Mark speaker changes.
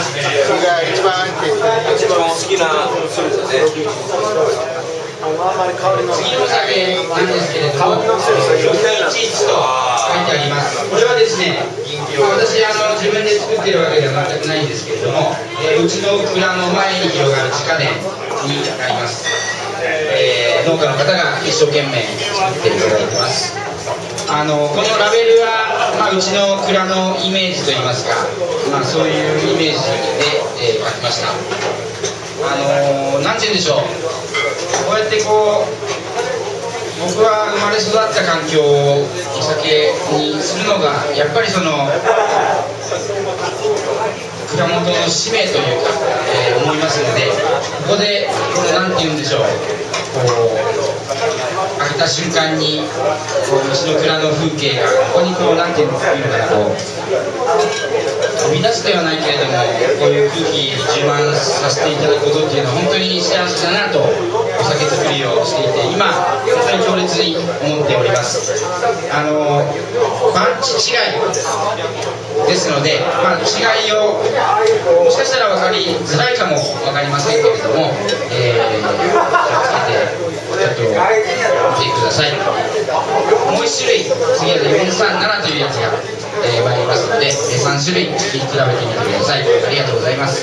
Speaker 1: 一番好きなそうですね。
Speaker 2: あんまり香りの次のお酒なんですけれども、611と書いてあります。これはですね、私自分で作ってるわけでは全くないんですけれども、うちの蔵の前に広がる地下田になります。農家の方が一生懸命作っていただいてます。このラベルは、うちの蔵のイメージといいますか、そういうイメージで、書きました。なんて言うんでしょう、こうやって僕は生まれ育った環境をお酒にするのがやっぱりその蔵元の使命というか、思いますので、ここでなんて言うんでしょう、開けた瞬間にうちの蔵の風景がここになんていうのかな、飛び出すではないけれども、こういう空気充満させていただくことっていうのは本当に幸せだなと、お酒作りをしていて今本当に強烈に思っております。番地違いですので、違いをもしかしたら分かりづらいかも分かりませんけれども、気をつけてちょっと見てください。もう1種類、次は437というやつが、参りますので、3種類聞き比べてみてください。ありがとうございます。